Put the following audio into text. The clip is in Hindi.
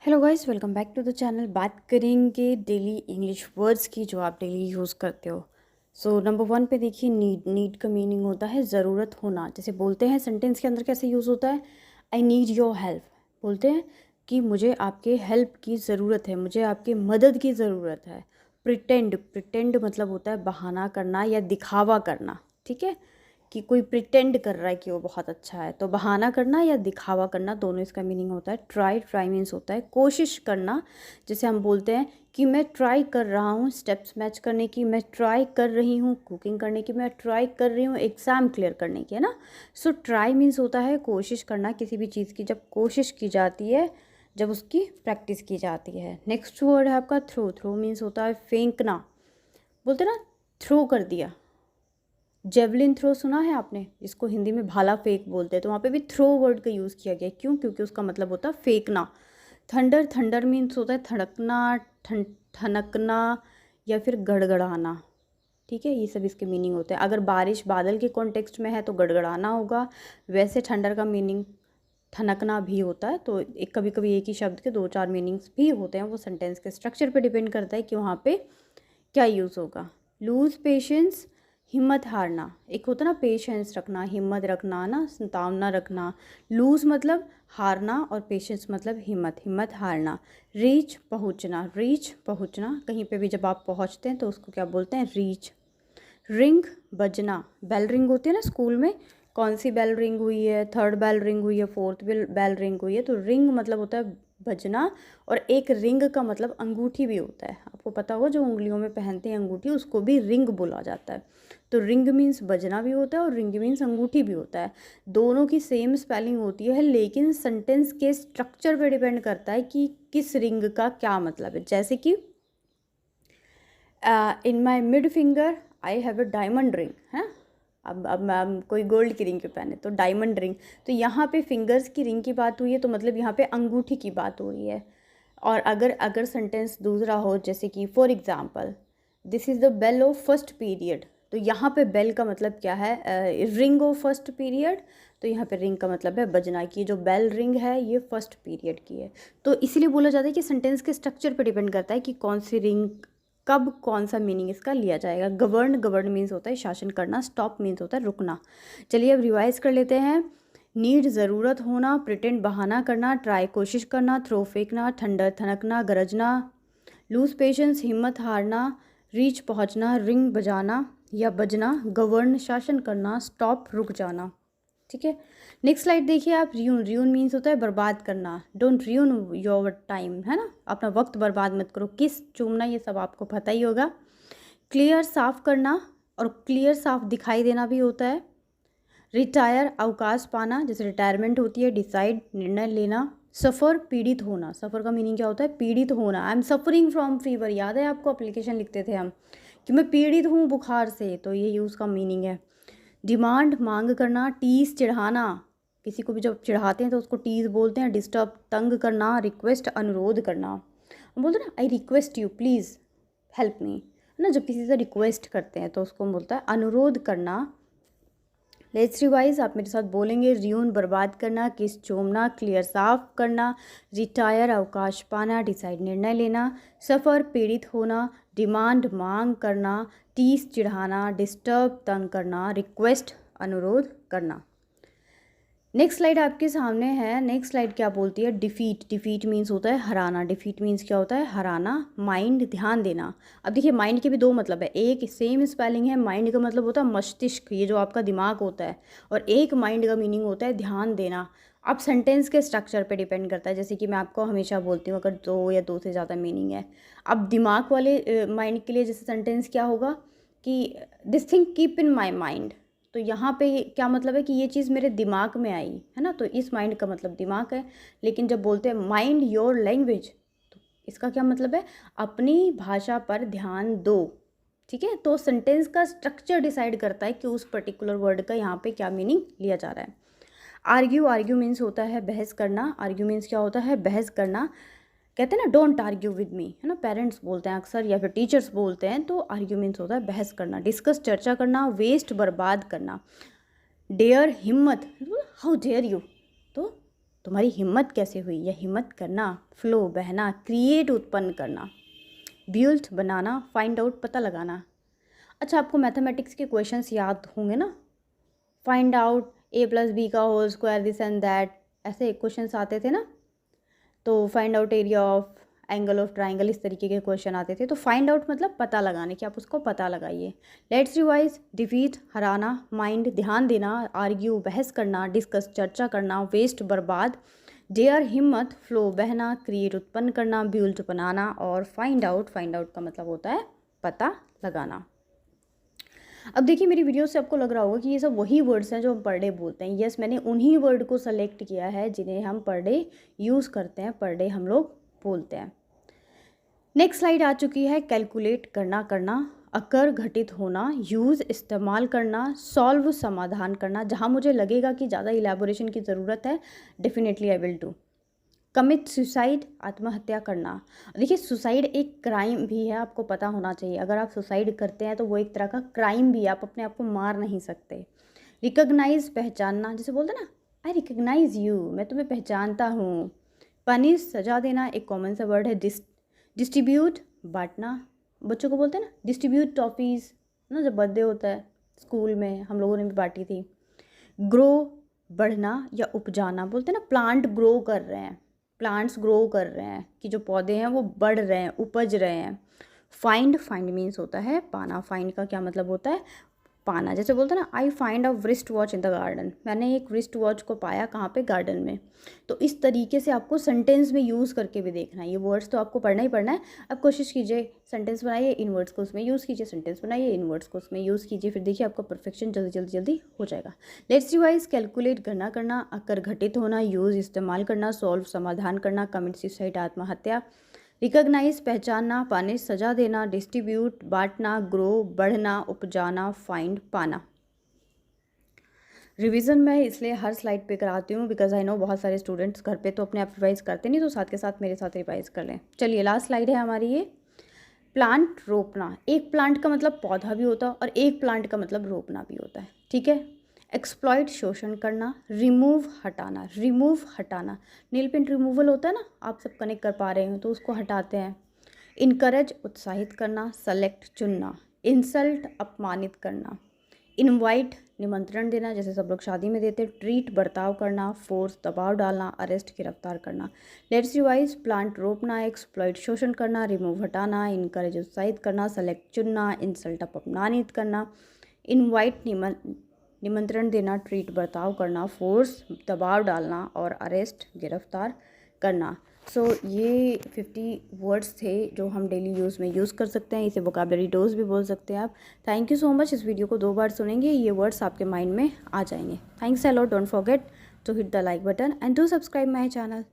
Hello guys, welcome back to the channel. बात करेंगे डेली इंग्लिश वर्ड्स की जो आप डेली यूज़ करते हो। सो नंबर वन पे देखिए, नीड का मीनिंग होता है ज़रूरत होना। जैसे बोलते हैं सेंटेंस के अंदर कैसे यूज़ होता है, आई नीड योर हेल्प। बोलते हैं कि मुझे आपके हेल्प की ज़रूरत है, मुझे आपकी मदद की ज़रूरत है। प्रिटेंड मतलब होता है बहाना करना या दिखावा करना। ठीक है, कि कोई प्रिटेंड कर रहा है कि वो बहुत अच्छा है, तो बहाना करना या दिखावा करना, दोनों इसका मीनिंग होता है। ट्राई मीन्स होता है कोशिश करना। जैसे हम बोलते हैं कि मैं ट्राई कर रहा हूँ स्टेप्स मैच करने की, मैं ट्राई कर रही हूँ कुकिंग करने की, मैं ट्राई कर रही हूँ एग्ज़ाम क्लियर करने की, है ना। सो ट्राई मीन्स होता है कोशिश करना किसी भी चीज़ की, जब कोशिश की जाती है, जब उसकी प्रैक्टिस की जाती है। नेक्स्ट वर्ड है आपका थ्रो मीन्स होता है फेंकना। बोलते ना, थ्रो कर दिया। जेवलिन थ्रो सुना है आपने, इसको हिंदी में भाला फेंक बोलते हैं, तो वहाँ पे भी थ्रो वर्ड का यूज़ किया गया। क्यों? क्योंकि उसका मतलब होता है फेंकना। थंडर मीन्स होता है धड़कना, ठनकना या फिर गड़गड़ाना। ठीक है, ये सब इसके मीनिंग होते हैं। अगर बारिश बादल के कॉन्टेक्स्ट में है तो गड़गड़ाना होगा। वैसे थंडर का मीनिंग ठनकना भी होता है। तो एक कभी कभी एक ही शब्द के दो चार मीनिंग्स भी होते हैं। वो सेंटेंस के स्ट्रक्चर पे डिपेंड करता है कि वहाँ पे क्या यूज़ होगा। लूज़ पेशेंस, हिम्मत हारना। एक होता ना पेशेंस रखना, हिम्मत रखना, ना संतावना रखना। लूज़ मतलब हारना और पेशेंस मतलब हिम्मत हारना। रीच पहुँचना, कहीं पे भी जब आप पहुँचते हैं तो उसको क्या बोलते हैं, रीच। रिंग बजना, बेल रिंग होती है ना स्कूल में, कौन सी बेल रिंग हुई है, थर्ड बेल रिंग हुई है, फोर्थ बेल रिंग हुई है, तो रिंग मतलब होता है बजना। और एक रिंग का मतलब अंगूठी भी होता है। आपको पता होगा जो उंगलियों में पहनते हैं अंगूठी, उसको भी रिंग बोला जाता है। तो रिंग मीन्स बजना भी होता है और रिंग मीन्स अंगूठी भी होता है। दोनों की सेम स्पेलिंग होती है, लेकिन सेंटेंस के स्ट्रक्चर पे डिपेंड करता है कि किस रिंग का क्या मतलब है। जैसे कि in my mid finger I have a diamond ring है। अब कोई गोल्ड की रिंग क्यों पहने, तो डायमंड रिंग। तो यहाँ पे फिंगर्स की रिंग की बात हुई है, तो मतलब यहाँ पे अंगूठी की बात हो रही है। और अगर अगर सेंटेंस दूसरा हो, जैसे कि for example this is the bell of first period, तो यहाँ पे बेल का मतलब क्या है, रिंग ऑफ फर्स्ट पीरियड। तो यहाँ पे रिंग का मतलब है बजना की। जो बेल रिंग है ये फर्स्ट पीरियड की है। तो इसीलिए बोला जाता है कि सेंटेंस के स्ट्रक्चर पर डिपेंड करता है कि कौन सी रिंग कब कौन सा मीनिंग इसका लिया जाएगा। गवर्न मीन्स होता है शासन करना, स्टॉप मीन्स होता है रुकना। चलिए अब रिवाइज कर लेते हैं। नीड ज़रूरत होना, प्रिटेंड बहाना करना, ट्राई कोशिश करना, थ्रो फेंकना, ठंडर ठनकना गरजना, लूज पेशेंस हिम्मत हारना, रीच पहुंचना, रिंग बजाना या बजना, गवर्न शासन करना, स्टॉप रुक जाना। ठीक है, नेक्स्ट स्लाइड देखिए आप। रियून मीन्स होता है बर्बाद करना। डोंट रियून योर टाइम, है ना, अपना वक्त बर्बाद मत करो। किस चूमना, ये सब आपको पता ही होगा। क्लियर साफ करना, और क्लियर साफ दिखाई देना भी होता है। रिटायर अवकाश पाना, जैसे रिटायरमेंट होती है। डिसाइड निर्णय लेना। सफ़र पीड़ित होना, सफ़र का मीनिंग क्या होता है, पीड़ित होना। I am suffering from fever, याद है आपको एप्लीकेशन लिखते थे हम कि मैं पीड़ित हूँ बुखार से, तो ये उसका मीनिंग है। डिमांड मांग करना। टीस चिढ़ाना, किसी को भी जब चिढ़ाते हैं तो उसको टीस बोलते हैं। डिस्टर्ब तंग करना। रिक्वेस्ट अनुरोध करना, हम बोलते हैं ना I request you please help me, है ना। जब किसी से रिक्वेस्ट करते हैं तो उसको बोलता है अनुरोध करना। लेट्स रिवाइज, आप मेरे साथ बोलेंगे। रियून बर्बाद करना, किस चूमना, क्लियर साफ करना, रिटायर अवकाश पाना, डिसाइड निर्णय लेना, सफ़र पीड़ित होना, डिमांड मांग करना, टीस चिढ़ाना, डिस्टर्ब तंग करना, रिक्वेस्ट अनुरोध करना। नेक्स्ट स्लाइड आपके सामने है। नेक्स्ट स्लाइड क्या बोलती है, डिफीट मीन्स होता है हराना। डिफीट मीन्स क्या होता है, हराना। माइंड ध्यान देना। अब देखिए माइंड के भी दो मतलब है, एक सेम स्पेलिंग है। माइंड का मतलब होता है मस्तिष्क, ये जो आपका दिमाग होता है, और एक माइंड का मीनिंग होता है ध्यान देना। अब सेंटेंस के स्ट्रक्चर पे डिपेंड करता है। जैसे कि मैं आपको हमेशा बोलती हूँ अगर दो या दो से ज़्यादा मीनिंग है। अब दिमाग वाले माइंड के लिए जैसे सेंटेंस क्या होगा कि this thing keep in my mind, तो यहाँ पे क्या मतलब है कि ये चीज़ मेरे दिमाग में आई, है ना, तो इस माइंड का मतलब दिमाग है। लेकिन जब बोलते हैं माइंड योर लैंग्वेज, तो इसका क्या मतलब है, अपनी भाषा पर ध्यान दो। ठीक है, तो सेंटेंस का स्ट्रक्चर डिसाइड करता है कि उस पर्टिकुलर वर्ड का यहाँ पे क्या मीनिंग लिया जा रहा है। आर्ग्यू मीन्स होता है बहस करना। आर्ग्यू मीन्स क्या होता है, बहस करना। कहते हैं ना डोंट आर्ग्यू विद मी, है ना, पेरेंट्स बोलते हैं अक्सर या फिर टीचर्स बोलते हैं। तो आर्ग्यूमेंट्स होता है बहस करना। डिस्कस चर्चा करना। वेस्ट बर्बाद करना। डेयर हिम्मत, हाउ डेयर यू, तो तुम्हारी हिम्मत कैसे हुई, या हिम्मत करना, फ्लो बहना, क्रिएट उत्पन्न करना, बिल्ड बनाना, फाइंड आउट पता लगाना। अच्छा, आपको मैथमेटिक्स के क्वेश्चंस याद होंगे ना, फाइंड आउट a+b का whole square, this and that, ऐसे क्वेश्चंस आते थे ना। तो find out area of angle of triangle, इस तरीके के क्वेश्चन आते थे। तो फाइंड आउट मतलब पता लगाने कि आप उसको पता लगाइए। Let's revise, defeat Hariana, mind ध्यान देना, आर्ग्यू बहस करना, डिस्कस चर्चा करना, वेस्ट बर्बाद, डेयर हिम्मत, फ्लो बहना, क्रिएट उत्पन्न करना, बिल्ड बनाना, और फाइंड आउट का मतलब होता है पता लगाना। अब देखिए, मेरी वीडियो से आपको लग रहा होगा कि ये सब वही वर्ड्स हैं जो हम पर डे बोलते हैं। यस, मैंने उन्हीं वर्ड को सेलेक्ट किया है जिन्हें हम पर डे यूज़ करते हैं, पर डे हम लोग बोलते हैं। नेक्स्ट स्लाइड आ चुकी है। कैलकुलेट करना, अकर घटित होना, यूज़ इस्तेमाल करना, सॉल्व समाधान करना। जहाँ मुझे लगेगा कि ज़्यादा इलेबोरेशन की ज़रूरत है, definitely I will do. Commit suicide, आत्महत्या करना। देखिए, सुसाइड एक क्राइम भी है, आपको पता होना चाहिए। अगर आप सुसाइड करते हैं तो वो एक तरह का क्राइम भी है, आप अपने आप को मार नहीं सकते। रिकॉग्नाइज, पहचानना, जैसे बोलते ना, आई रिकॉग्नाइज यू, मैं तुम्हें पहचानता हूँ। पनिश, सजा देना, एक कॉमन सा वर्ड है। डिस्ट्रीब्यूट, बांटना, बच्चों को बोलते हैं ना डिस्ट्रीब्यूट टॉफ़ीज़ ना, जब बर्थडे होता है स्कूल में हम लोगों ने भी बांटी थी। ग्रो, बढ़ना या उपजाना, बोलते हैं ना प्लांट ग्रो कर रहे हैं, प्लांट्स ग्रो कर रहे हैं, कि जो पौधे हैं वो बढ़ रहे हैं, उपज रहे हैं। फाइंड मीन्स होता है पाना। फाइंड का क्या मतलब होता है, पाना। जैसे बोलते हैं ना, I find a wrist watch in the garden, मैंने एक रिस्ट वॉच को पाया, कहाँ पे, गार्डन में। तो इस तरीके से आपको सेंटेंस में यूज़ करके भी देखना है। ये वर्ड्स तो आपको पढ़ना ही पढ़ना है। अब कोशिश कीजिए, सेंटेंस बनाइए, इन वर्ड्स को उसमें यूज़ कीजिए, सेंटेंस बनाइए, इन वर्ड्स को उसमें यूज़ कीजिए, फिर देखिए आपका परफेक्शन जल्दी हो जाएगा। लेट्स रिवाइज, कैलकुलेट करना, अकर घटित होना, यूज़ इस्तेमाल करना, सॉल्व समाधान करना, कमिट सुसाइड आत्महत्या, रिकॉग्नाइज पहचानना, पानिश सजा देना, डिस्ट्रीब्यूट बांटना, ग्रो बढ़ना, उपजाना, फाइंड पाना। रिवीजन मैं इसलिए हर स्लाइड पे कराती हूँ बिकॉज आई नो बहुत सारे स्टूडेंट्स घर पे तो अपने आप रिवाइज करते नहीं, तो साथ के साथ मेरे साथ रिवाइज कर लें। चलिए, लास्ट स्लाइड है हमारी ये। प्लांट रोपना, एक प्लांट का मतलब पौधा भी होता है और एक प्लांट का मतलब रोपना भी होता है, ठीक है। एक्सप्लॉइट, शोषण करना। रिमूव, हटाना, नील पेंट रिमूवल होता है ना, आप सब कनेक्ट कर पा रहे हो तो उसको हटाते हैं। इनकरेज, उत्साहित करना। सेलेक्ट, चुनना। इंसल्ट, अपमानित करना। इनवाइट, निमंत्रण देना, जैसे सब लोग शादी में देते। ट्रीट, बर्ताव करना। फोर्स, दबाव डालना। अरेस्ट, गिरफ्तार करना। लेट्स रिवाइज, प्लांट रोपना, एक्सप्लॉइट शोषण करना, रिमूव हटाना, इनकरेज उत्साहित करना, सेलेक्ट चुनना, इंसल्ट अपमानित करना, इनवाइट निमंत्रण देना, ट्रीट बर्ताव करना, फोर्स दबाव डालना, और अरेस्ट गिरफ्तार करना। सो ये 50 वर्ड्स थे जो हम डेली यूज़ में यूज़ कर सकते हैं। इसे वोकैबुलरी डोज भी बोल सकते हैं आप। Thank you so much. इस वीडियो को 2 बार सुनेंगे, ये वर्ड्स आपके माइंड में आ जाएंगे। Thanks a lot. Don't forget to hit the like button and to subscribe my channel.